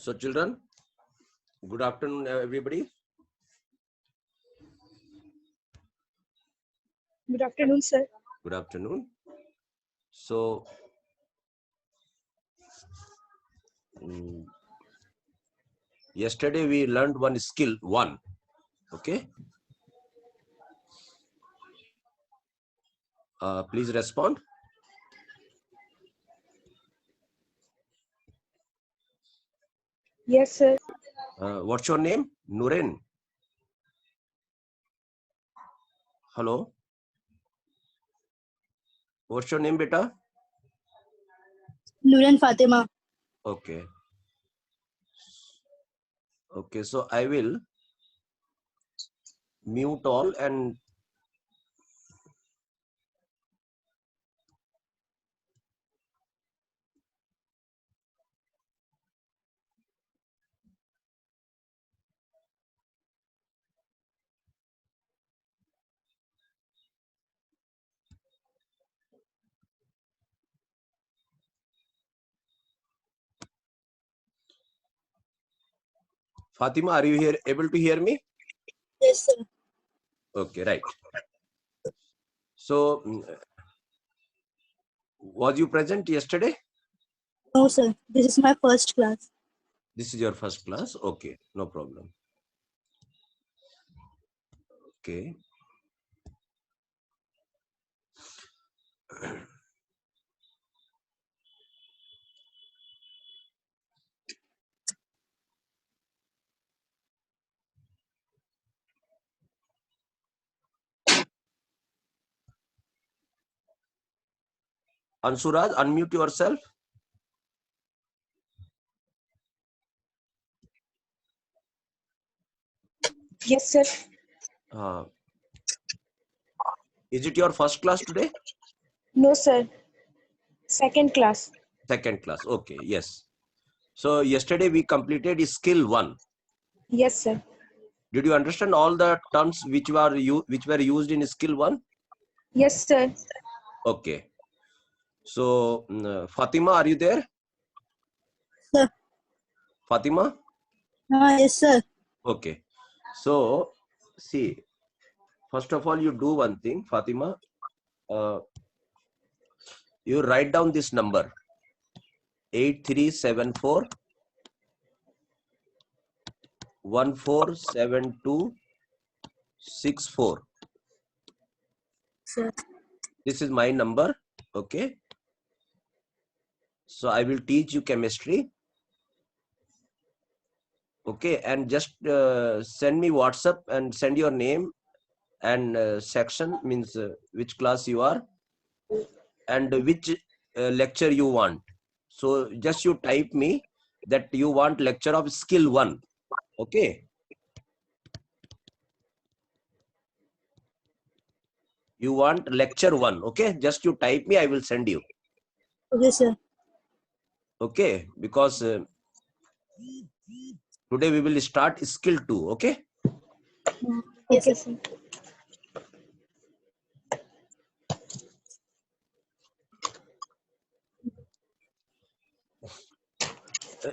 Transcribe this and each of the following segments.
So children, good afternoon everybody. Good afternoon, sir. Good afternoon. So yesterday we learned one skill, one. Okay. Please respond. Yes, sir. What's your name? Nuren. Hello. What's your name, beta? Nuran Fatima. Okay. Okay. So I will mute all and Fatima, are you here able to hear me? Yes, sir. Okay, right. So was you present yesterday? No, sir. This is my first class. This is your first class. Okay, no problem. Okay. Ansuraj, unmute yourself. Yes, sir. Is it your first class today? No, sir. Second class. Second class. Okay, yes. So yesterday we completed skill 1. Yes, sir. Did you understand all the terms which were used in skill 1? Yes, sir. Okay. So Fatima, are you there? Sir. Fatima? Yes, sir. Okay. So see, first of all, you do one thing, Fatima. You write down this number 8374 147264. Sir. This is my number. Okay. So I will teach you chemistry. Okay, and just send me WhatsApp and send your name and section, means which class you are and which lecture you want. So just you type me that you want lecture of skill 1. Okay. You want lecture 1. Okay. Just you type me, I will send you. Okay, sir. Okay. Because today we will start skill 2. Okay. Okay, sir.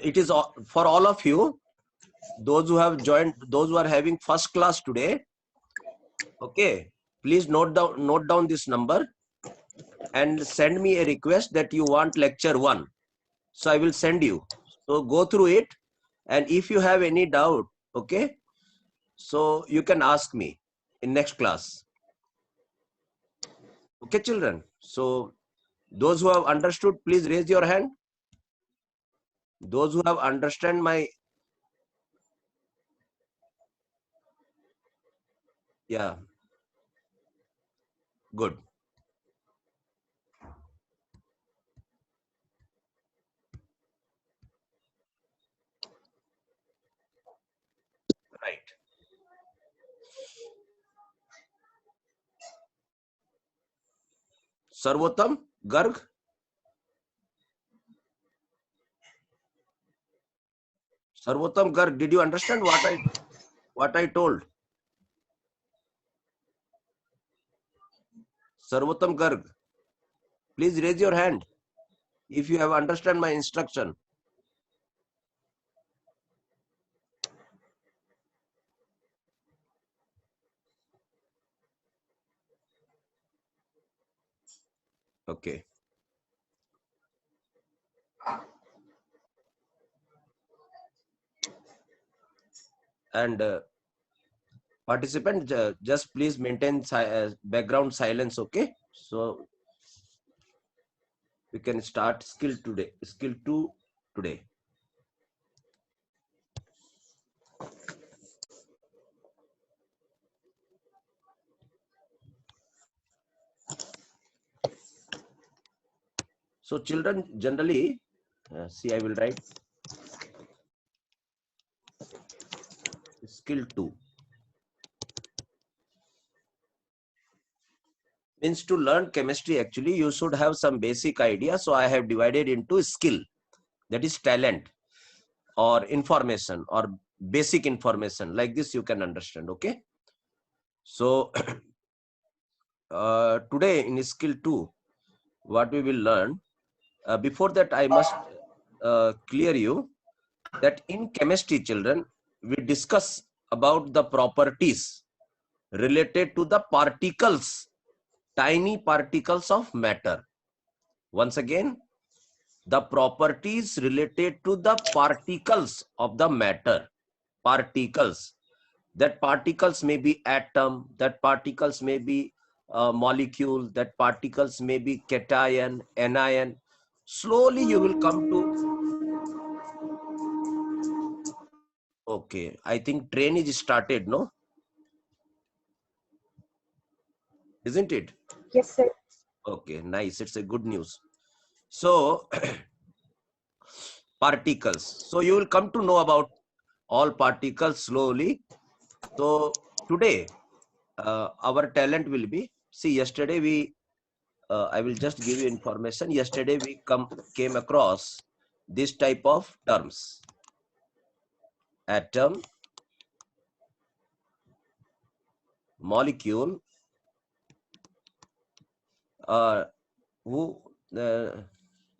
It is for all of you, those who have joined, those who are having first class today. Okay, please note down this number and send me a request that you want lecture 1. So I will send you. So go through it, and if you have any doubt, okay, so you can ask me in next class. Okay, children. So those who have understood, please raise your hand. Those who have understand my, yeah, good. Right. Sarvotam Garg. Sarvotam Garg, did you understand what I told? Sarvotam Garg, please raise your hand if you have understand my instruction. Okay. And participant, just please maintain background silence. Okay. So we can start skill 2 today. So children generally, see, I will write skill 2. Means to learn chemistry, actually, you should have some basic idea. So I have divided into skill, that is talent or information or basic information. Like this, you can understand. Okay. So today in skill 2, what we will learn, before that, I must clear you that in chemistry, children, we discuss about the properties related to the particles, tiny particles of matter. Once again, the properties related to the particles of the matter. Particles. That particles may be atom, that particles may be molecule, that particles may be cation, anion. Slowly you will come to, okay, I think train is started, no? Isn't it? Yes, sir. Okay, nice. It's a good news. So, particles. So you will come to know about all particles slowly. So today, our talent will be, see, yesterday we, I will just give you information. Yesterday we came across this type of terms: atom, molecule, who,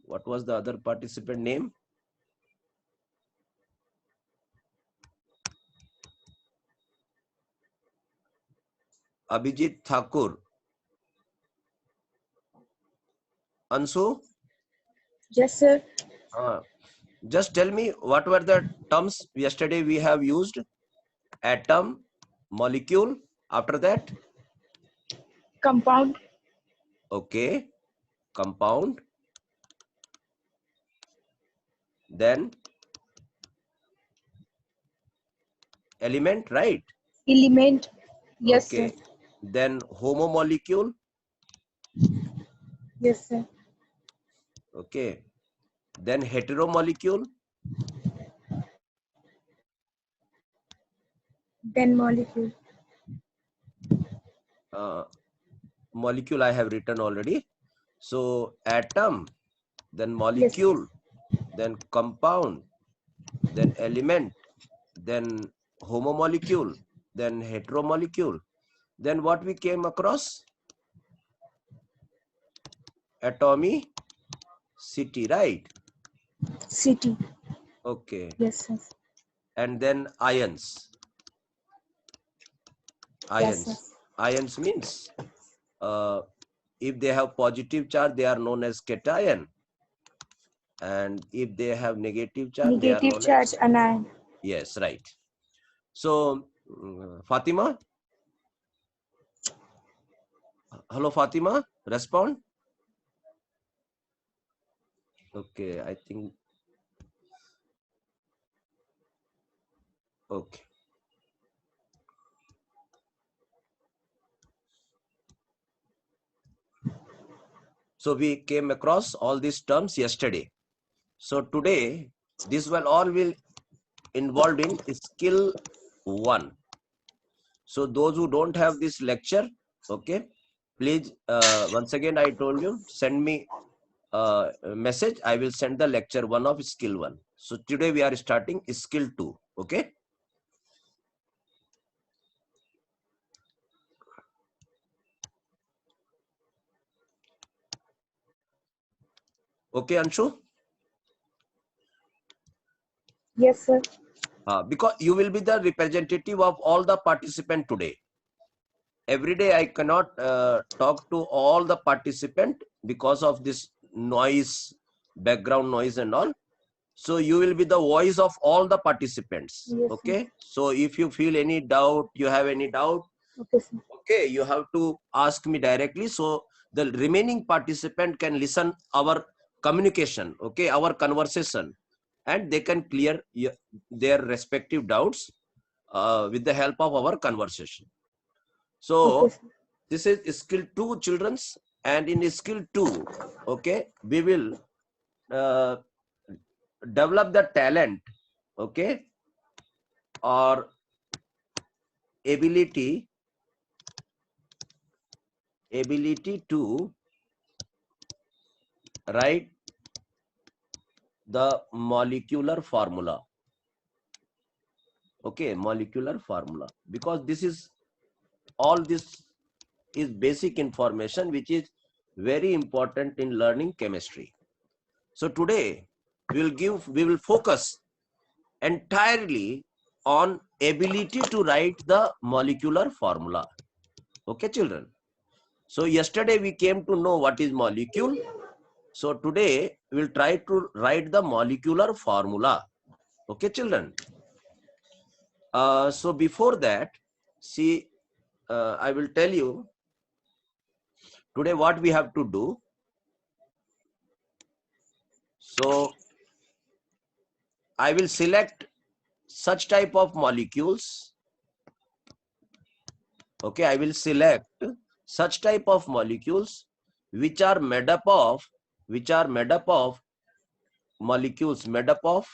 what was the other participant name? Abhijit Thakur. Ansu, Yes, sir. just tell me what were the terms yesterday we have used? Atom, molecule, after that? Compound. Okay, compound, then element, right? Element. Yes, sir. Okay, then homomolecule. Yes, sir. Okay, then heteromolecule. Then molecule. Molecule I have written already. So atom, then Yes, sir. molecule, then compound, then element, then homomolecule, then heteromolecule. Then what we came across? Atomicity, right? City. Okay, Yes, sir. and then ions. Yes, sir. Ions means if they have positive charge, they are known as cation, and if they have negative charge, they are Negative known charge as, anion. yes, right. So Fatima, hello Fatima, respond. Okay, I think, okay. So we came across all these terms yesterday. So today, this will involved in skill 1. So those who don't have this lecture, okay, please, once again, I told you, send me a message. I will send the lecture 1 of skill 1. So today we are starting skill 2. Okay. Okay, Anshu? Yes, sir. Because you will be the representative of all the participants today. every day I cannot talk to all the participant because of this noise, background noise and all. So you will be the voice of all the participants. Yes, sir. Okay. So if you feel any doubt, you have any doubt, Okay, sir. okay, you have to ask me directly. So the remaining participant can listen our communication, okay, our conversation, and they can clear their respective doubts with the help of our conversation. So Okay, sir. this is skill 2, children's, and in skill 2, okay, we will uh, develop the talent, okay, or ability to write the molecular formula. Okay, molecular formula, because this is all this is basic information which is very important in learning chemistry. So today we will focus entirely on ability to write the molecular formula. Okay, children. So yesterday we came to know what is molecule. So today we'll try to write the molecular formula. Okay, children. So before that, see, I will tell you today what we have to do. So I will select such type of molecules. Okay, I will select such type of molecules which are made up of molecules made up of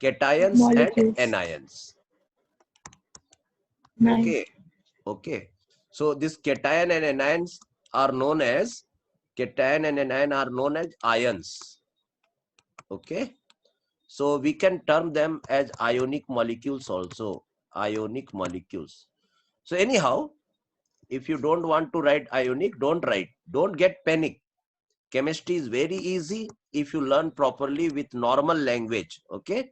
cations and Molecules. anions. 9. Okay, okay. So this cation and anions are known as ions. Okay. So we can term them as ionic molecules also. Ionic molecules. So anyhow, if you don't want to write ionic, don't write. Don't get panic. Chemistry is very easy if you learn properly with normal language. Okay.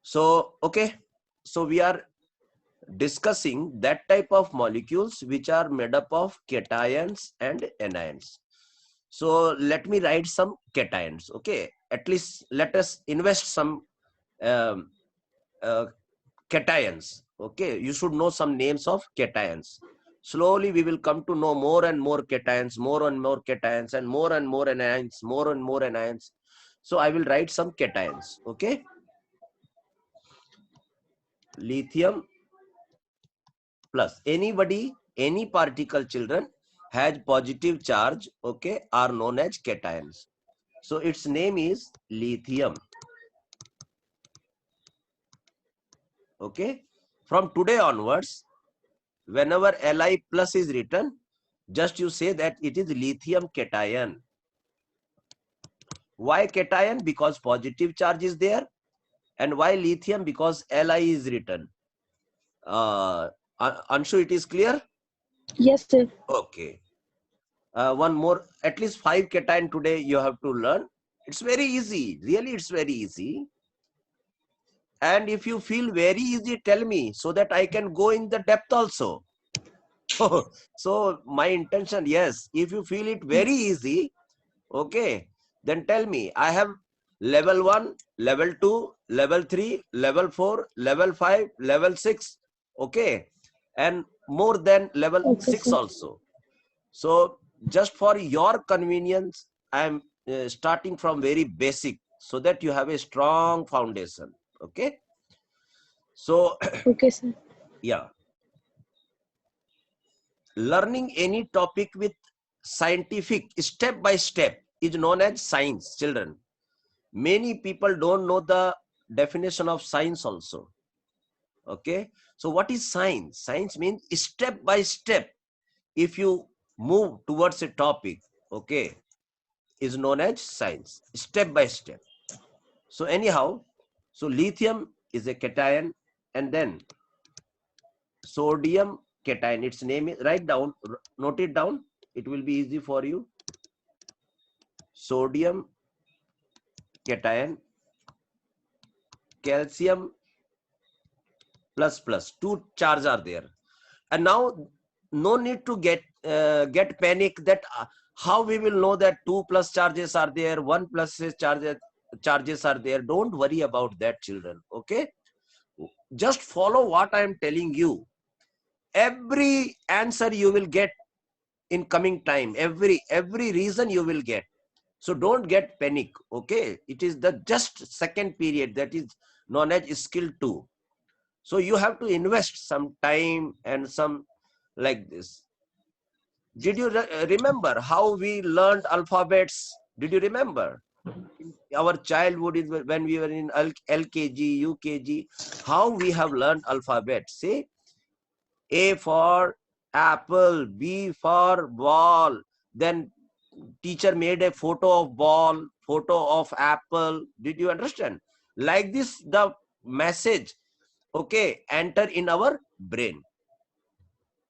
So, okay. So we are discussing that type of molecules which are made up of cations and anions. So let me write some cations. Okay. At least let us invest some um, cations. Okay. You should know some names of cations. Slowly we will come to know more and more cations, more and more cations, and more anions, more and more anions. So I will write some cations. Okay. Lithium plus any particle, children, has positive charge, okay, are known as cations. So its name is lithium. Okay. From today onwards, whenever Li plus is written, just you say that it is lithium cation. Why cation? Because positive charge is there. And why lithium? Because Li is written. Anshu, it is clear? Yes, sir. Okay. One more, at least 5 cation today you have to learn. It's very easy. Really, it's very easy. And if you feel very easy, tell me so that I can go in the depth also. So my intention, yes, if you feel it very easy, okay, then tell me. I have level 1, level 2, level 3, level 4, level 5, level 6, okay, and more than level Okay, 6 sir. also. So just for your convenience, I am starting from very basic so that you have a strong foundation. Okay. So Okay, sir. yeah, learning any topic with scientific step by step is known as science, children. Many people don't know the definition of science also. Okay. So what is science? Science means step by step. If you move towards a topic, okay, is known as science, step by step. So anyhow, so lithium is a cation, and then sodium cation. Its name is, write down, note it down. It will be easy for you. Sodium cation, calcium plus plus. Two charges are there. And now no need to get panic that how we will know that 2 plus charges are there, 1 plus charges are there. Don't worry about that, children. Okay, just follow what I am telling you. Every answer you will get in coming time, every reason you will get. So don't get panic. Okay, it is the just second period that is known as skill 2. So you have to invest some time and some like this. Did you remember how we learned alphabets? Did you remember? In our childhood, when we were in LKG, UKG, how we have learned alphabets. See, A for apple, B for ball. Then teacher made a photo of ball, photo of apple. Did you understand? Like this, the message, okay, enter in our brain.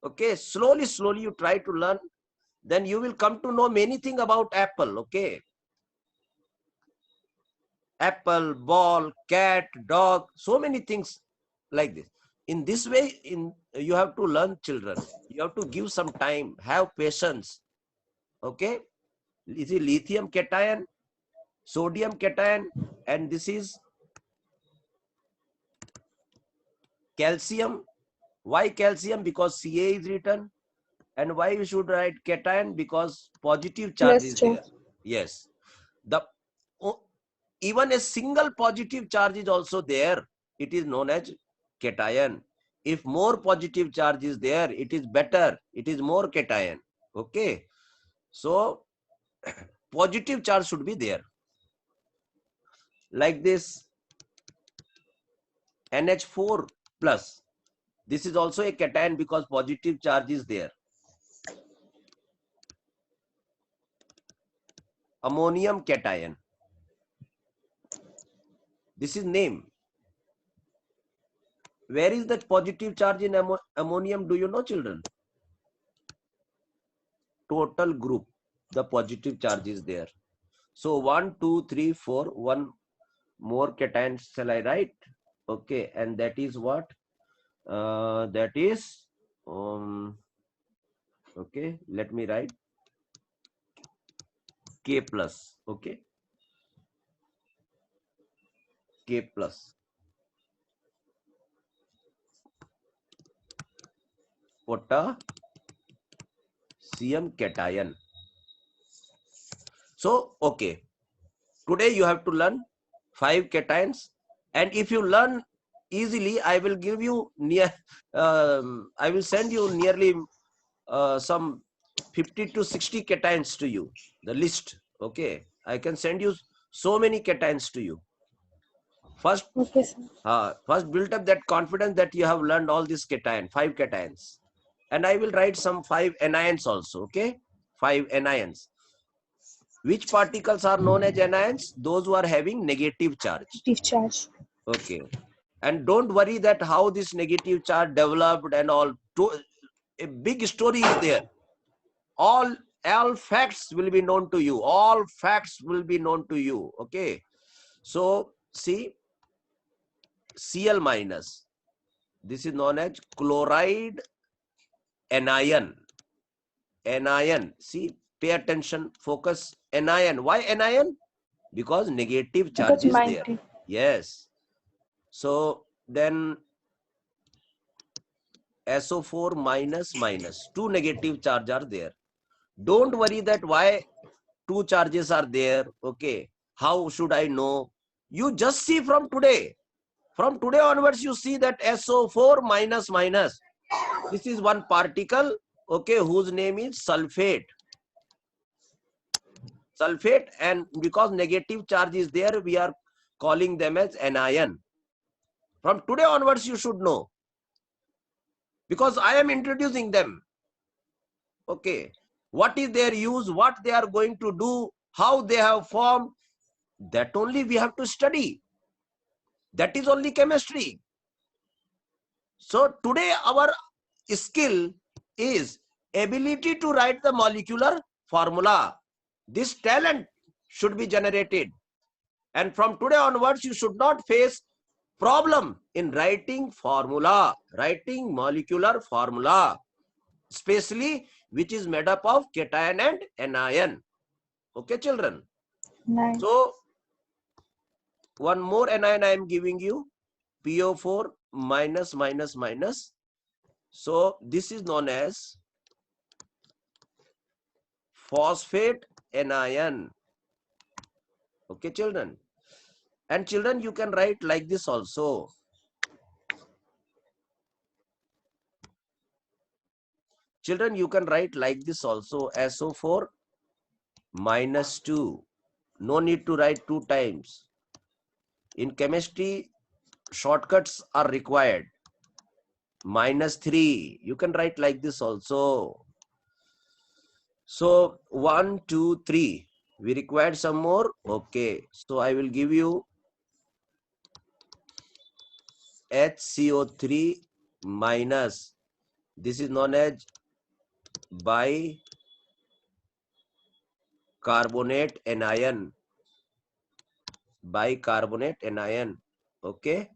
Okay, slowly you try to learn, then you will come to know many things about apple. Okay, apple, ball, cat, dog, so many things like this. In this way, you have to learn, children. You have to give some time, have patience. Okay, this is lithium cation, sodium cation, and this is calcium. Why calcium? Because Ca is written. And why we should write cation? Because positive charge Plus is charge. there. Yes, the even a single positive charge is also there. It is known as cation. If more positive charge is there, it is better. It is more cation. Okay, so positive charge should be there. Like this, NH4 plus. This is also a cation because positive charge is there. Ammonium cation. This is name. Where is the positive charge in ammonium? Do you know, children? Total group, the positive charge is there. So 1, 2, 3, 4, one more cation shall I write? Okay, and that is what? That is, okay, let me write K plus. Okay, K plus. Potassium cation. So, okay, today you have to learn 5 cations, and if you learn easily, I will give you I will send you nearly some 50 to 60 cations to you, the list. Okay, I can send you so many cations to you. First, Okay, sir. first build up that confidence that you have learned all these 5 cations, and I will write some 5 anions also. Okay, 5 anions. Which particles are known as anions? Those who are having negative charge. Negative charge. Okay, and don't worry that how this negative charge developed and all. A big story is there. All facts will be known to you. All facts will be known to you. Okay, so see, Cl minus. This is known as chloride anion. Anion. See, pay attention. Focus. Anion. Why anion? Because negative charge is there. Yes. So then SO4 minus minus. Two negative charge are there. Don't worry that why two charges are there. Okay, how should I know? You just see from today. From today onwards, you see that SO4 minus minus. This is one particle, okay, whose name is sulfate. Sulfate, and because negative charge is there, we are calling them as anion. From today onwards, you should know. Because I am introducing them. Okay, what is their use, what they are going to do, how they have formed, that only we have to study. That is only chemistry. So today our skill is ability to write the molecular formula. This talent should be generated. And from today onwards, you should not face problem in writing formula, writing molecular formula, especially which is made up of cation and anion. Okay, children. Nine. So one more anion I am giving you, PO4 minus minus minus. So this is known as phosphate anion. Okay, children. And children, you can write like this also. Children, you can write like this also, SO4 minus 2. No need to write 2 times. In chemistry, shortcuts are required. Minus 3. You can write like this also. So 1, 2, 3. We required some more. Okay. So I will give you HCO3 minus. This is known as bicarbonate anion. Bicarbonate anion. Okay.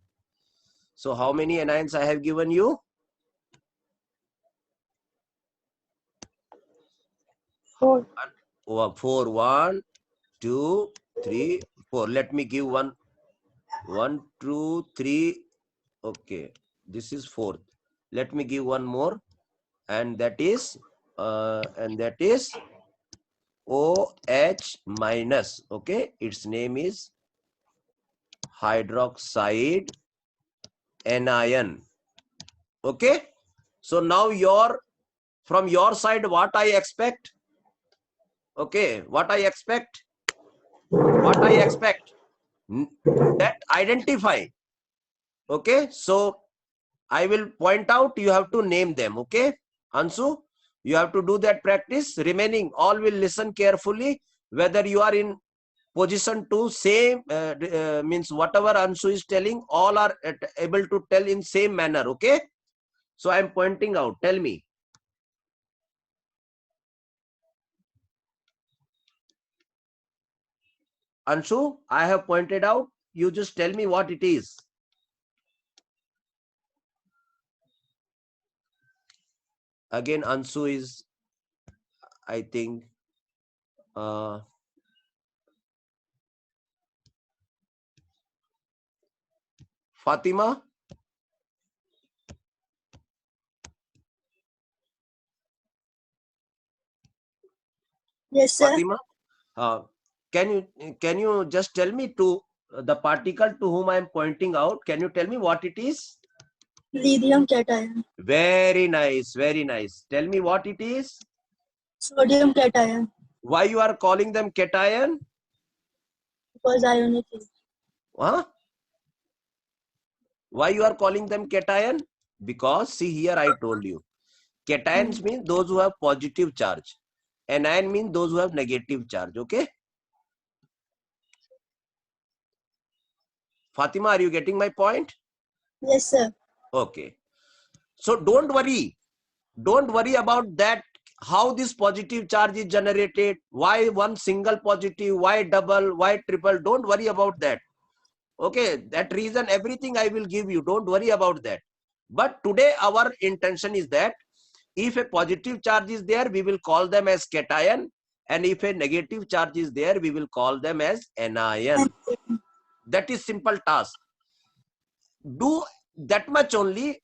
So how many anions I have given you? 4. 4. 1, 2, 3, 4. Let me give 1, 2, 3. Okay. This is 4th. Let me give one more, and that is OH minus. Okay. Its name is hydroxide anion. Okay. So now from your side, what I expect? Okay. What I expect? That identify. Okay. So I will point out, you have to name them. Okay. Ansu, you have to do that practice. Remaining, all will listen carefully. Whether you are in position to same, means whatever Ansu is telling, all are able to tell in same manner. Okay. So I am pointing out. Tell me. Anshu, I have pointed out. You just tell me what it is. Again, Anshu is, I think, Fatima. Yes, sir. Fatima, can you just tell me to the particle to whom I am pointing out? Can you tell me what it is? Lithium cation. Very nice, very nice. Tell me what it is. Sodium cation. Why you are calling them cation? Because ionic. Huh? Why you are calling them cation? Because see here, I told you, cations mean those who have positive charge. Anion means those who have negative charge. Okay. Fatima, are you getting my point? Yes, sir. Okay. So don't worry about that, how this positive charge is generated, why one single positive, why double, why triple. Don't worry about that. Okay, that reason, everything I will give you. Don't worry about that. But today our intention is that if a positive charge is there, we will call them as cation, and if a negative charge is there, we will call them as anion. That is simple task. Do that much only,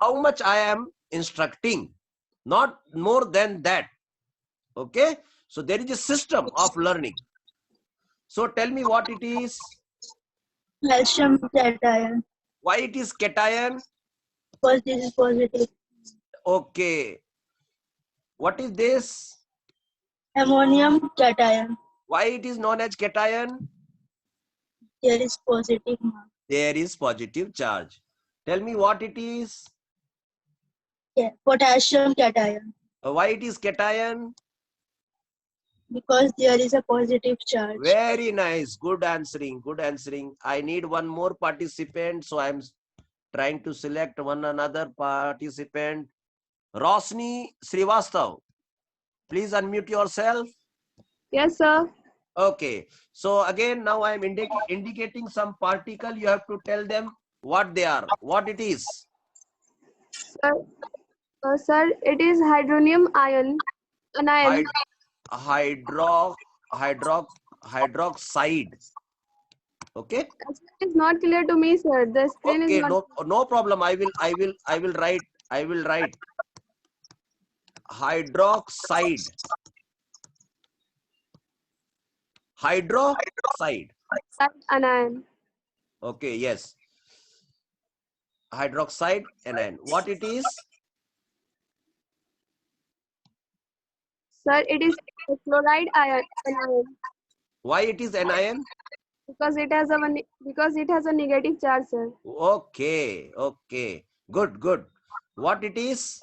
how much I am instructing, not more than that. Okay. So there is a system of learning. So tell me what it is. Calcium cation. Why it is cation? Because this is positive. Okay. What is this? Ammonium cation. Why it is known as cation? There is positive mark. There is positive charge. Tell me what it is. Yeah. Potassium cation. Why it is cation? Because there is a positive charge. Very nice. Good answering. Good answering. I need one more participant. So I'm trying to select one another participant. Rosni Srivastav. Please unmute yourself. Yes, sir. Okay. So again, now I am indicating some particle. You have to tell them what they are, what it is. Sir, sir, it is hydronium ion, anion. Hyd hydro hydro hydroxide. Okay. Actually, it is not clear to me, sir. The screen is Okay. not. No problem. I will write hydroxide. Hydroxide. Anion. Okay. Yes. Hydroxide anion. What it is? Sir, it is a chloride ion, anion, Why it is anion? because it has a negative charge, sir. Okay. Okay. Good. What it is?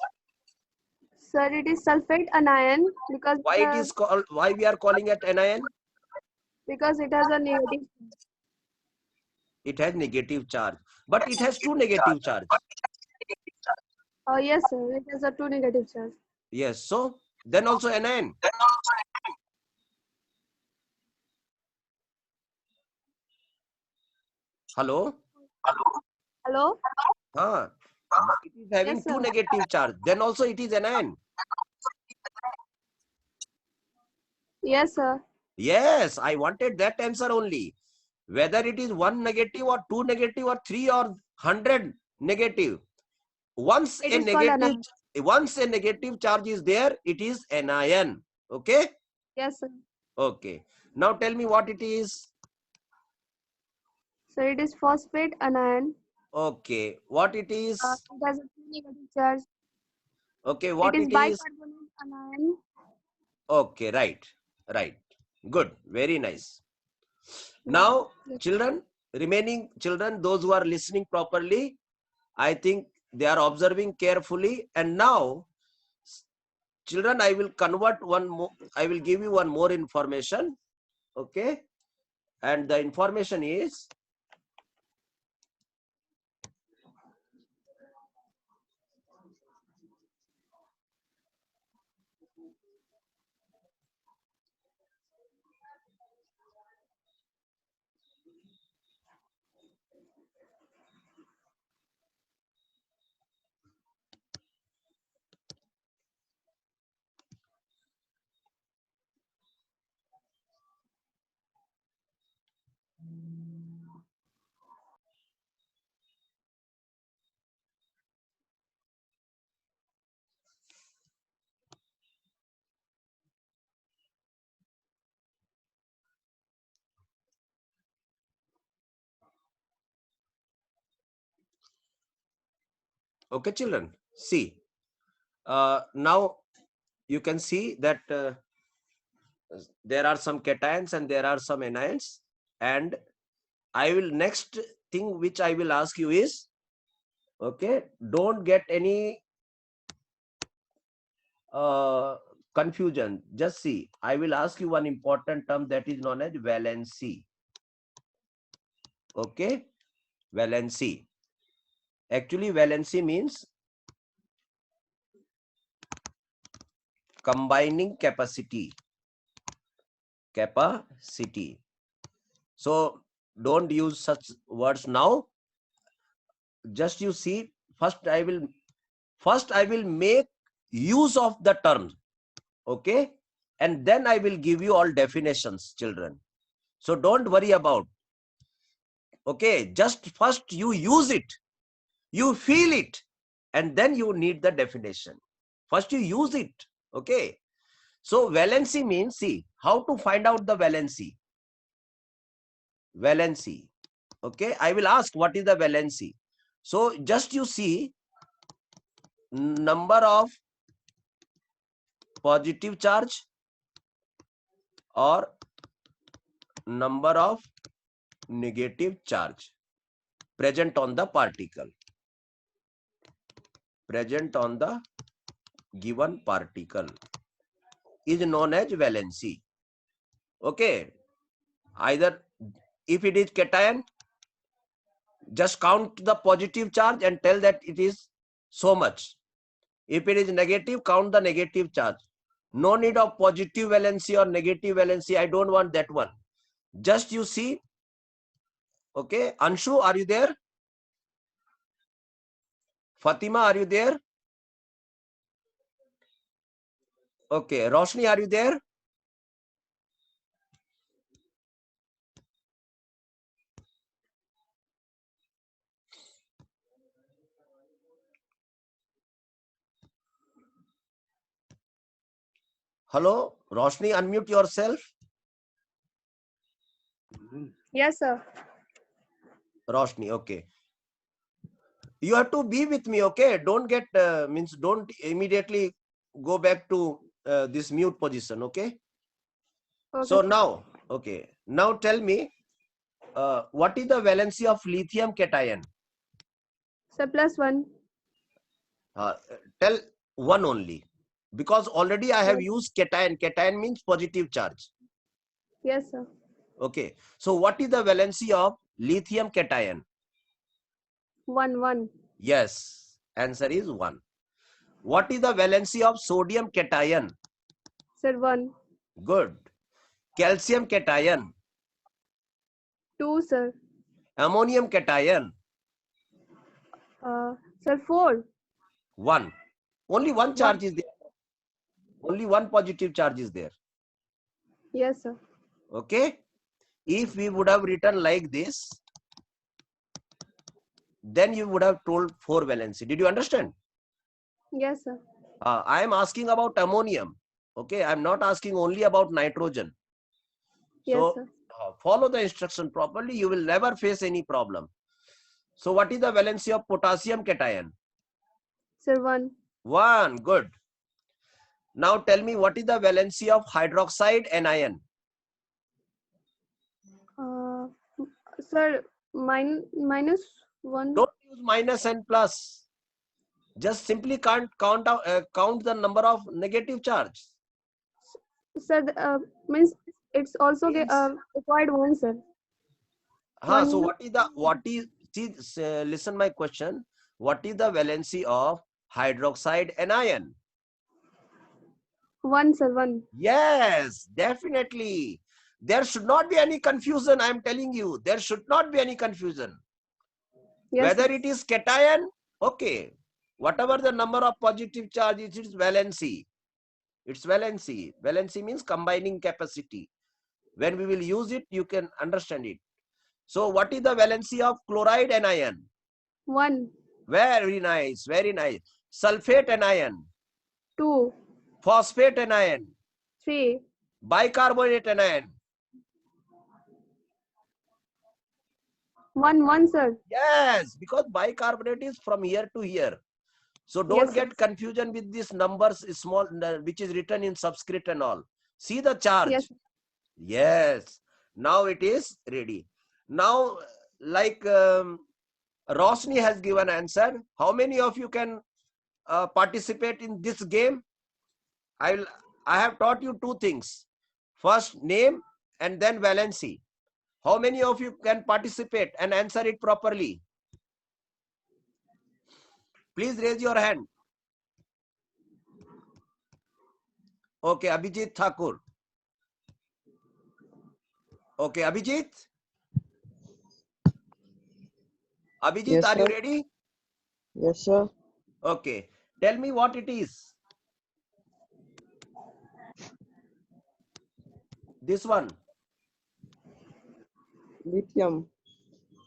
Sir, it is sulfate anion Why it is called? Why we are calling it anion? because it has a negative. It has negative charge, but it has two negative charge. Oh yes, sir. It has a two negative charge. Yes. So then also anion. Hello. Hello. Huh. But it is having Yes, two sir. negative charge. Then also it is anion. Yes, sir. Yes. I wanted that answer only. Whether it is one negative or two negative or three or 100 negative. Once It a is called anion. negative charge is there, it is anion. Okay. Yes, sir. Okay. Now tell me what it is. So it is phosphate anion. Okay. What it is. It has a two negative charge. Okay. It What is it is. bicarbonate anion. Okay. Right. Good. Very nice. Hmm. Now, Yes. children, remaining children, those who are listening properly, I think they are observing carefully. And now, children, I will convert one more. I will give you one more information. Okay. And the information is, okay, children, see, now you can see that there are some cations and there are some anions. And I will next thing which I will ask you is, okay, don't get any confusion. Just see, I will ask you one important term that is known as valency. Okay, valency. Actually, valency means combining capacity. So don't use such words now. Just you see, first I will make use of the term. Okay, and then I will give you all definitions, children. So don't worry about. Okay, just first you use it, you feel it, and then you need the definition. First you use it. Okay, so valency means, see how to find out the valency. Okay, I will ask what is the valency. So just you see, number of positive charge or number of negative charge present on the particle, present on the given particle is known as valency. Okay, either if it is cation, just count the positive charge and tell that it is so much. If it is negative, count the negative charge. No need of positive valency or negative valency. I don't want that one. Just you see. Okay. Anshu, are you there? Fatima, are you there? Okay. Roshni, are you there? Hello, Roshni, unmute yourself. Yes, sir. Roshni, okay. You have to be with me, okay? Don't get means don't immediately go back to this mute position, okay? Okay, So sir. now, okay. Now tell me, what is the valency of lithium cation? Sir, +1. Tell one only, because already I have Yes. used cation. Cation means positive charge. Yes, sir. Okay. So what is the valency of lithium cation? 1. Yes. Answer is 1. What is the valency of sodium cation? Sir, 1. Good. Calcium cation? 2, sir. Ammonium cation? Sir, 4. 1. Only one 1. charge is there. Only one positive charge is there. Yes, sir. Okay. If we would have written like this, then you would have told 4 valency. Did you understand? Yes, sir. I am asking about ammonium. Okay. I am not asking only about nitrogen. Yes, So sir. follow the instruction properly. You will never face any problem. So what is the valency of potassium cation? Sir, 1. 1. Good. Now tell me, what is the valency of hydroxide anion? Sir, -1. Don't use minus and plus. Just simply can't count the number of negative charge. Sir, means it's also Means, required 1, sir. so 1. listen my question. What is the valency of hydroxide anion? 1, sir. 1. Yes, definitely. There should not be any confusion. I am telling you, there should not be any confusion. Yes, Whether sir. it is cation, okay. Whatever the number of positive charge is, it's valency. It's valency. Valency means combining capacity. When we will use it, you can understand it. So what is the valency of chloride anion? 1. Very nice, very nice. Sulfate anion, 2. phosphate anion, 3. bicarbonate anion. 1, sir. Yes, because bicarbonate is from here to here. So don't Yes, sir. get confusion with these numbers small, which is written in subscript and all. See the charge. Yes. Yes. Now it is ready. Now, like Rosni has given answer. How many of you can participate in this game? I have taught you 2 things. First name and then valency. How many of you can participate and answer it properly? Please raise your hand. Okay, Abhijit Thakur. Okay, Abhijit. Abhijit, Yes, are you sir. ready? Yes, sir. Okay. Tell me what it is. This one. Lithium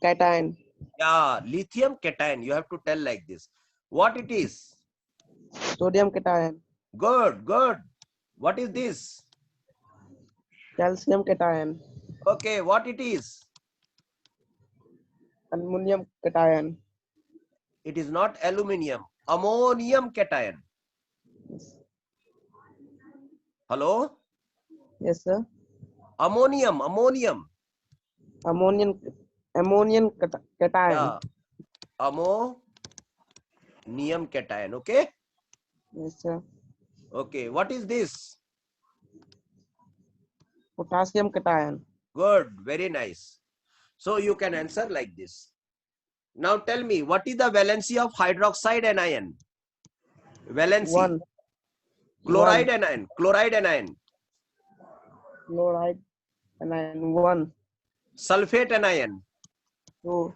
cation. Yeah, lithium cation. You have to tell like this. What it is? Sodium cation. Good, good. What is this? Calcium cation. Okay, what it is? Ammonium cation. It is not aluminium. Ammonium cation. Hello? Yes, sir. Ammonium, ammonium. Ammonium cation. Yeah. Ammonium cation. Okay? Yes, sir. Okay. What is this? Potassium cation. Good. Very nice. So you can answer like this. Now tell me, what is the valency of hydroxide anion? Valency. 1. Chloride anion. Chloride anion. Chloride anion 1, Sulfate anion. 2,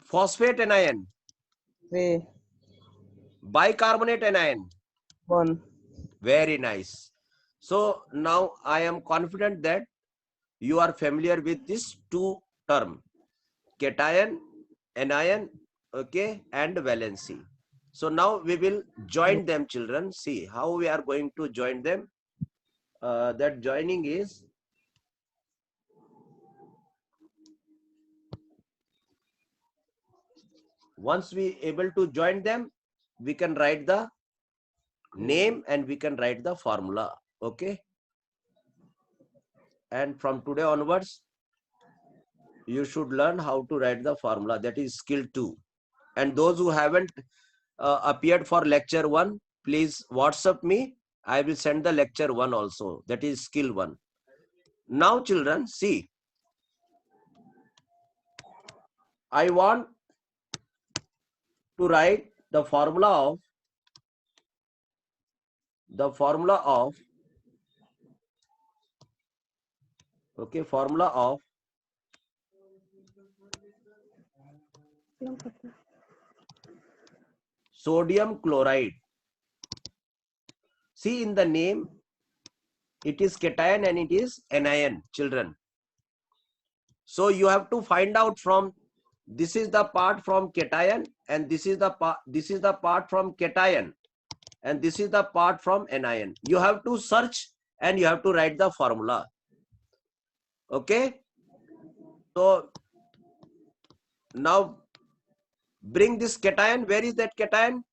Phosphate anion. 3, Bicarbonate anion. 1. Very nice. So now I am confident that you are familiar with this two term, cation, anion, okay, and valency. So now we will join them, children. See how we are going to join them. That joining is once we able to join them, we can write the name and we can write the formula. Okay. And from today onwards, you should learn how to write the formula. That is skill 2. And those who haven't appeared for lecture 1, please WhatsApp me. I will send the lecture 1 also. That is skill 1. Now children, see. I want to write the formula of okay, formula of sodium chloride. See in the name, it is cation and it is anion, children. So you have to find out from this is the part from cation and this is the part from cation and this is the part from anion. You have to search and you have to write the formula. Okay. So now bring this cation. Where is that cation?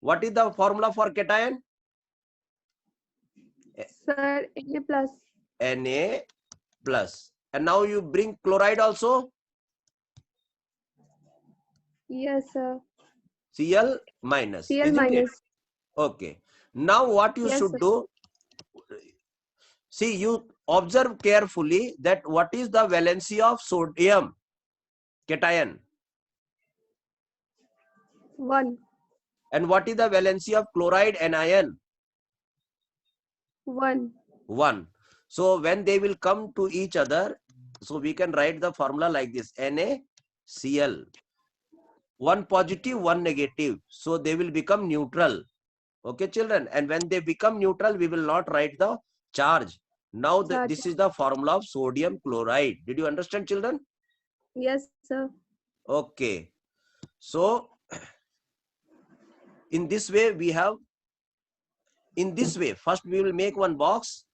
What is the formula for cation? Sir, Na plus. Na plus. And now you bring chloride also. Yes, sir. Cl minus. Cl Isn't it? minus. Okay. Now what you Yes, should sir. do, see, you observe carefully that what is the valency of sodium cation 1. and what is the valency of chloride anion 1. 1. So when they will come to each other, so we can write the formula like this: NaCl. One positive, one negative. So they will become neutral. Okay, children. And when they become neutral, we will not write the charge. Now this is the formula of sodium chloride. Did you understand, children? Yes, sir. Okay. So in this way we have, first we will make one box.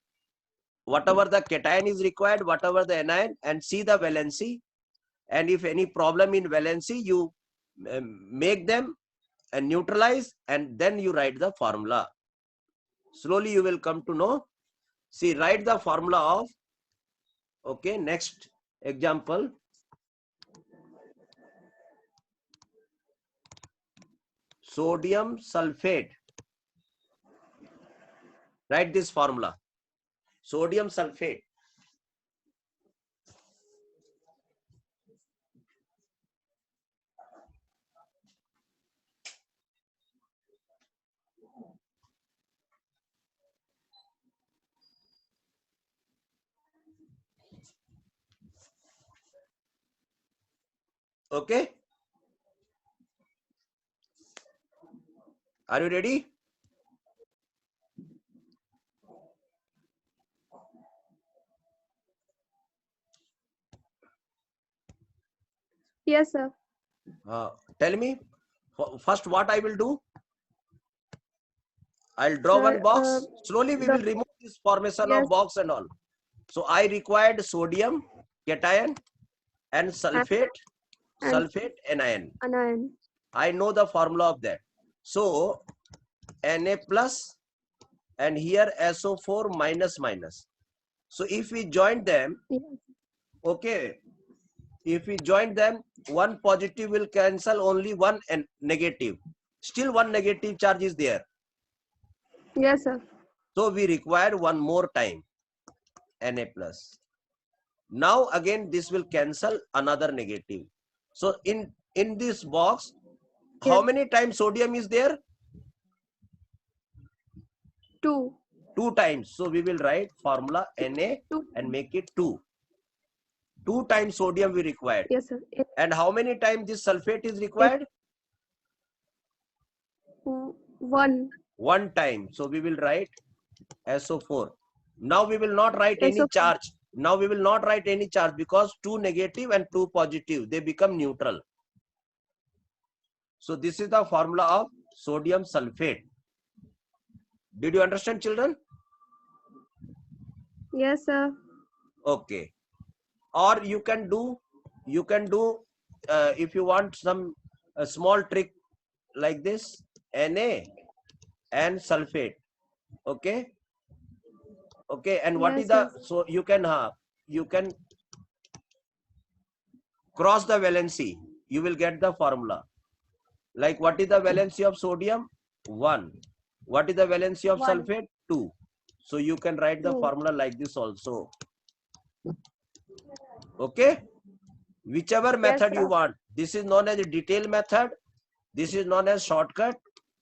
Whatever the cation is required, whatever the anion, and see the valency. And if any problem in valency, you make them and neutralize, and then you write the formula. Slowly you will come to know. See, write the formula of, okay, next example. Sodium sulfate. Write this formula. Sodium sulfate. Okay. Are you ready? Yes, sir. Tell me first what I will do. I'll draw Sir, one box. Slowly we will remove this formation yes. of box and all. So I required sodium cation and sulfate anion. Anion. I know the formula of that. So Na plus and here SO4 minus minus. So if we join them, Yes. okay, if we join them, one positive will cancel only one and negative. Still one negative charge is there. Yes, sir. So we require one more time, Na plus. Now again this will cancel another negative. So in this box, how Yes. many times sodium is there? 2. 2 times. So we will write formula Na 2. and make it 2. 2 times sodium we required. Yes, sir. And how many times this sulfate is required? 1. 1 time. So we will write SO4. Now we will not write any SO4. charge. Now we will not write any charge because 2 negative and 2 positive, they become neutral. So this is the formula of sodium sulfate. Did you understand, children? Yes, sir. Okay. Or you can do if you want some small trick like this, Na and sulfate. Okay. Okay. And what Yes, is the, sir. so you can cross the valency. You will get the formula. Like what is the valency of sodium? 1. What is the valency of 1. sulfate? 2. So you can write the 2. formula like this also. Okay. Whichever method you sir. want. This is known as a detailed method. This is known as shortcut.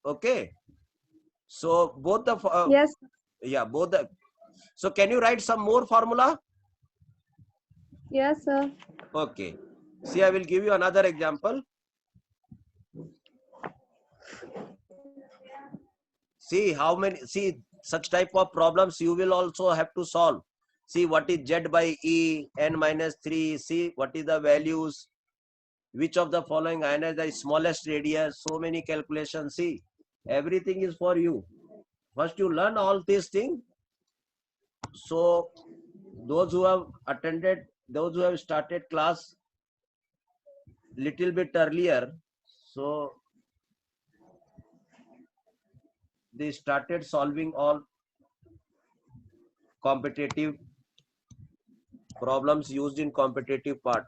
Okay. So both the Yes. yeah, both the. So can you write some more formula? Yes, sir. Okay. See, I will give you another example. See how many, see such type of problems you will also have to solve. See what is Z by E, N minus 3. See what is the values. Which of the following ion has the smallest radius? So many calculations. See, everything is for you. First you learn all these things. So those who have attended, those who have started class little bit earlier, so they started solving all competitive problems used in competitive part.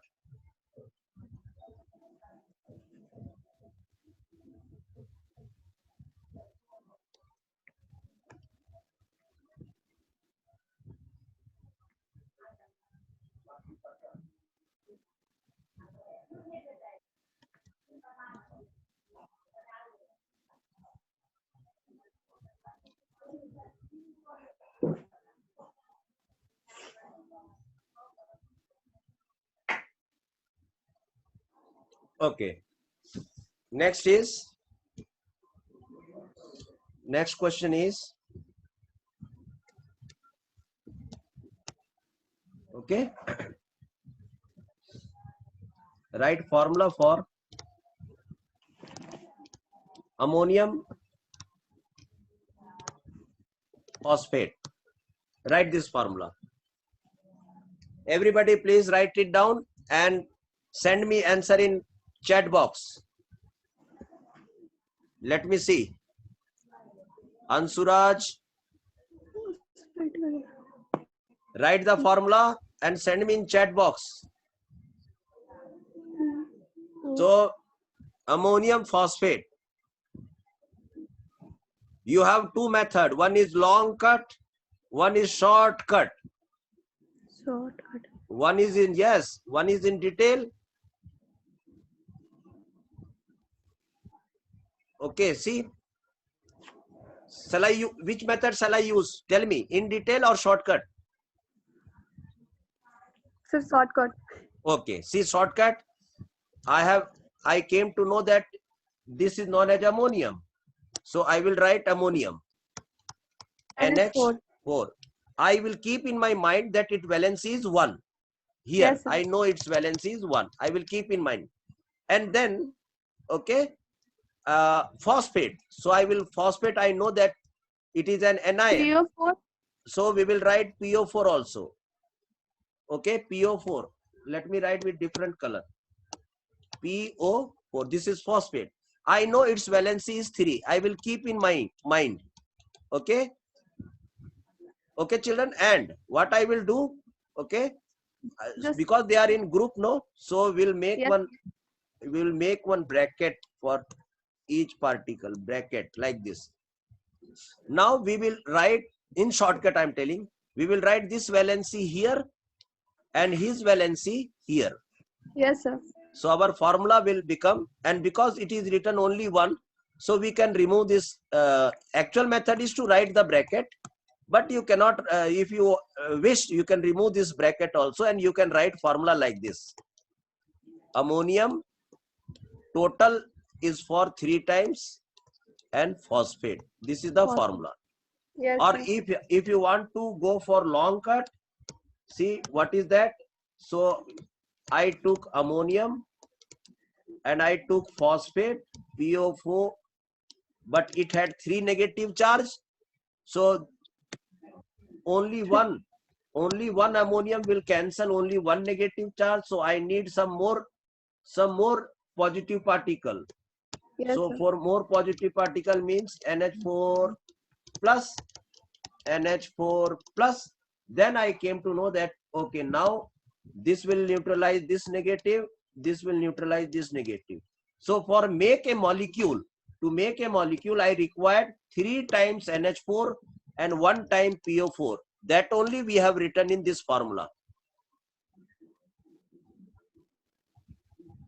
Okay. Next question is, okay, write formula for ammonium phosphate. Write this formula. Everybody please write it down and send me answer in chat box. Let me see. Ansuraj, write the formula and send me in chat box. So ammonium phosphate, you have two methods. One is long cut, one is short cut. Shortcut. One is in, yes, one is in detail. Okay, see, shall I use, which method shall I use? Tell me, in detail or shortcut? Sir, shortcut. Okay, see, shortcut, I came to know that this is known as ammonium. So I will write ammonium. NH4. I will keep in my mind that its valency is 1. Here, Yes, sir. I know its valency is 1. I will keep in mind. And then, okay, phosphate. So I will phosphate, I know that it is an anion. PO4. So we will write PO4 also. Okay, PO4. Let me write with different color. PO4. This is phosphate. I know its valency is 3. I will keep in my mind. Okay. Okay, children. And what I will do, okay, because they are in group, no. So we'll make one bracket for each particle, bracket like this. Now we will write in shortcut. I'm telling, we will write this valency here and his valency here. Yes, sir. So our formula will become, and because it is written only 1, So we can remove this. Actual method is to write the bracket, but you cannot, if you wish, you can remove this bracket also, and you can write formula like this. Ammonium total is for 3 times and phosphate. This is the Phosphate. formula. Yes, Or sir. if you want to go for long cut, see what is that? So I took ammonium and I took phosphate, PO4, but it had 3 negative charge. So only one ammonium will cancel only 1 negative charge. So I need some more positive particle. Yes, So sir. for more positive particle means NH4 plus, NH4 plus. Then I came to know that, okay, now this will neutralize this negative, this will neutralize this negative. So for make a molecule, to make a molecule, I required 3 times NH4 and 1 time PO4. That only we have written in this formula.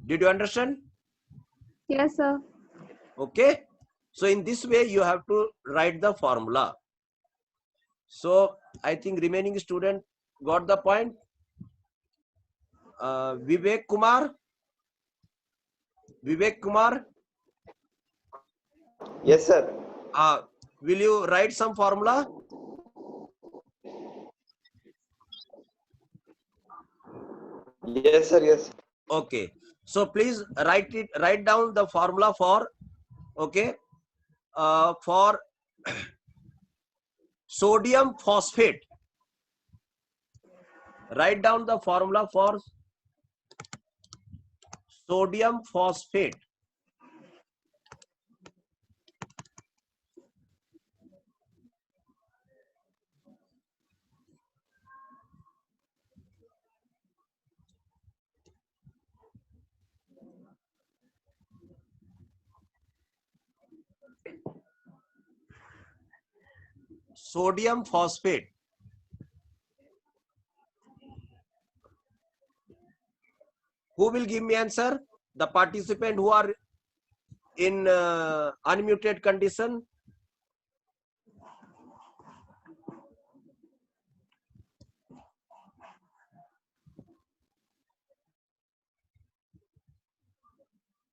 Did you understand? Yes, sir. Okay. So in this way, you have to write the formula. So I think remaining student got the point. Vivek Kumar. Yes, sir. Will you write some formula? Yes, sir. Yes. Okay. So please write down the formula for, okay, for sodium phosphate. Write down the formula for sodium phosphate. Sodium phosphate. Who will give me answer? The participant who are in unmuted condition.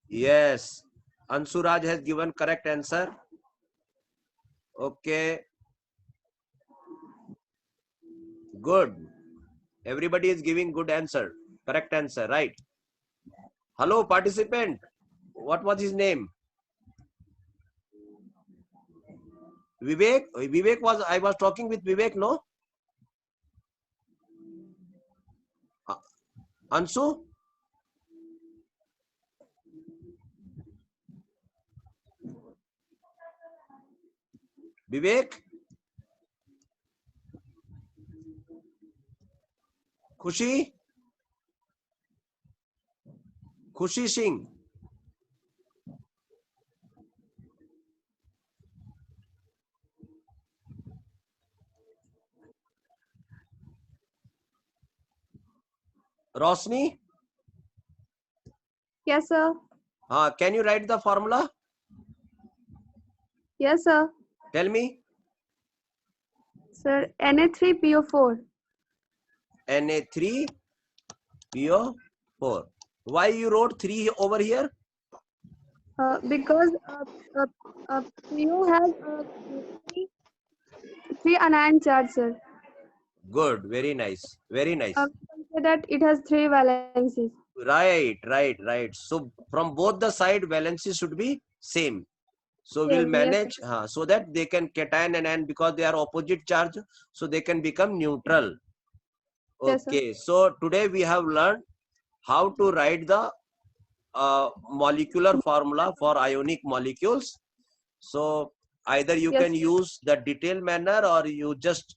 Yes, Ansuraj has given correct answer. Okay, good. Everybody is giving good answer, correct answer, right? Hello, participant. What was his name? Vivek. Vivek was, I was talking with Vivek, no? Ansu? Vivek? Khushi? Khushi Singh? Rosni? Yes, sir. Can you write the formula? Yes, sir. Tell me. Sir, Na3PO4. Na3PO4. Why you wrote 3 over here? Because PO has three anion charge, sir. Good, very nice, very nice. We can say that it has 3 valencies. Right. So from both the side, valency should be same. So we'll Same, yes, manage so that they can cation and anion, because they are opposite charge, so they can become neutral. Yes, sir. Okay, so today we have learned how to write the molecular formula for ionic molecules. So either you Yes, can use the detailed manner, or you just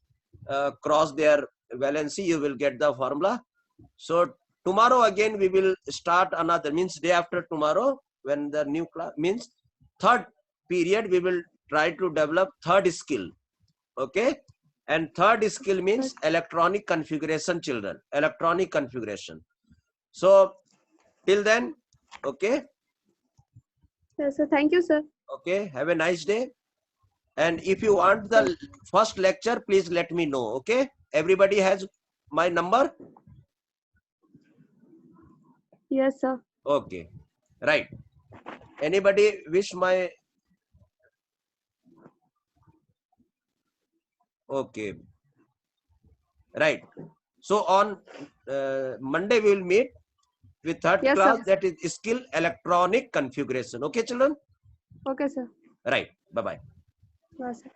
cross their valency, you will get the formula. So tomorrow again we will start another, means day after tomorrow, when the new class, means third period, we will try to develop third skill. Okay, and third skill means electronic configuration, children, electronic configuration. So till then, okay. yes, sir. Thank you, sir. Okay, have a nice day. And if you want the first lecture, please let me know. Okay, everybody has my number. Yes, sir. Okay, right. Anybody wish my? Okay, right. So on Monday we will meet with third Yes, class, sir. that is skill electronic configuration. Okay, children. Okay, sir. Right. Bye bye. Bye, sir.